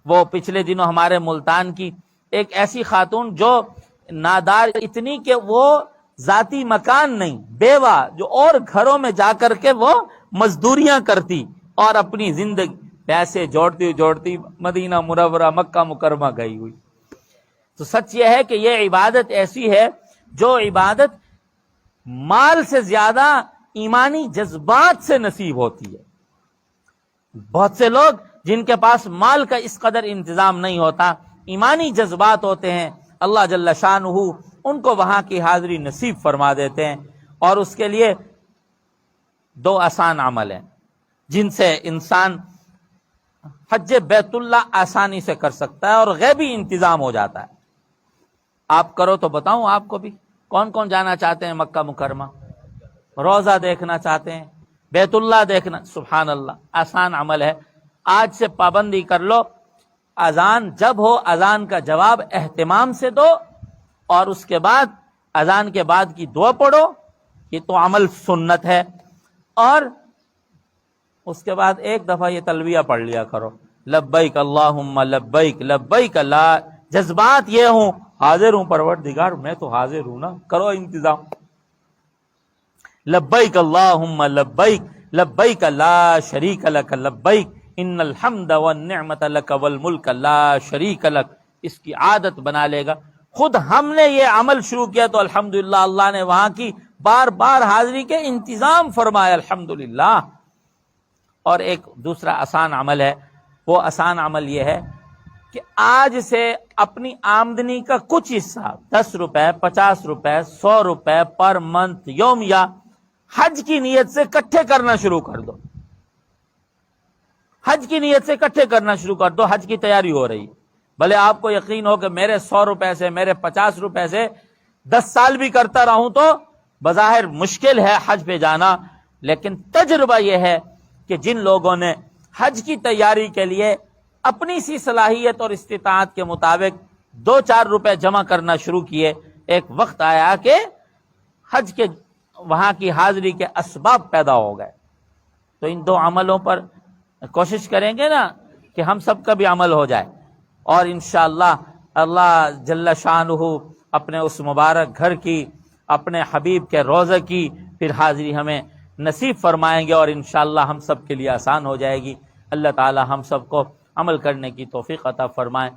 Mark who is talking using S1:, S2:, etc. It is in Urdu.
S1: وہ پچھلے دنوں ہمارے ملتان کی ایک ایسی خاتون جو نادار اتنی کہ وہ ذاتی مکان نہیں، بیوہ، جو اور گھروں میں جا کر کے وہ مزدوریاں کرتی اور اپنی زندگی پیسے جوڑتی مدینہ منورہ مکہ مکرمہ گئی ہوئی۔ تو سچ یہ ہے کہ یہ عبادت ایسی ہے جو عبادت مال سے زیادہ ایمانی جذبات سے نصیب ہوتی ہے۔ بہت سے لوگ جن کے پاس مال کا اس قدر انتظام نہیں ہوتا، ایمانی جذبات ہوتے ہیں، اللہ جل شانہ ان کو وہاں کی حاضری نصیب فرما دیتے ہیں۔ اور اس کے لیے دو آسان عمل ہیں جن سے انسان حج بیت اللہ آسانی سے کر سکتا ہے اور غیبی انتظام ہو جاتا ہے۔ آپ کرو تو بتاؤں آپ کو بھی، کون کون جانا چاہتے ہیں مکہ مکرمہ؟ روزہ دیکھنا چاہتے ہیں، بیت اللہ دیکھنا، سبحان اللہ، آسان عمل ہے۔ آج سے پابندی کر لو، اذان جب ہو اذان کا جواب اہتمام سے دو، اور اس کے بعد اذان کے بعد کی دعا پڑھو، یہ تو عمل سنت ہے۔ اور اس کے بعد ایک دفعہ یہ تلبیہ پڑھ لیا کرو، لبیک اللہم لبیک لبیک لا، جذبات یہ ہوں، حاضر ہوں پروردگار، میں تو حاضر ہوں نا، کرو انتظام۔ لبیک اللہم لبیک لبیک لا شریک لک لبیک ان الحمد والنعمت لک والملک لا شریک لک، اس کی عادت بنا لے گا۔ خود ہم نے یہ عمل شروع کیا تو الحمدللہ اللہ نے وہاں کی بار بار حاضری کے انتظام فرمایا، الحمدللہ۔ اور ایک دوسرا آسان عمل ہے، وہ آسان عمل یہ ہے کہ آج سے اپنی آمدنی کا کچھ حصہ، 10 روپے، 50 روپے، 100 روپے پر منتھ یومیہ حج کی نیت سے اکٹھے کرنا شروع کر دو۔ حج کی نیت سے اکٹھے کرنا شروع کر دو، حج کی تیاری ہو رہی۔ بھلے آپ کو یقین ہو کہ میرے 100 روپے سے، میرے 50 روپے سے 10 سال بھی کرتا رہوں تو بظاہر مشکل ہے حج پہ جانا، لیکن تجربہ یہ ہے کہ جن لوگوں نے حج کی تیاری کے لیے اپنی سی صلاحیت اور استطاعت کے مطابق 2-4 روپے جمع کرنا شروع کیے، ایک وقت آیا کہ حج کے وہاں کی حاضری کے اسباب پیدا ہو گئے۔ تو ان دو عملوں پر کوشش کریں گے نا کہ ہم سب کا بھی عمل ہو جائے، اور انشاءاللہ اللہ جل شانہ اپنے اس مبارک گھر کی، اپنے حبیب کے روضہ کی پھر حاضری ہمیں نصیب فرمائیں گے، اور انشاءاللہ ہم سب کے لیے آسان ہو جائے گی۔ اللہ تعالی ہم سب کو عمل کرنے کی توفیق عطا فرمائیں۔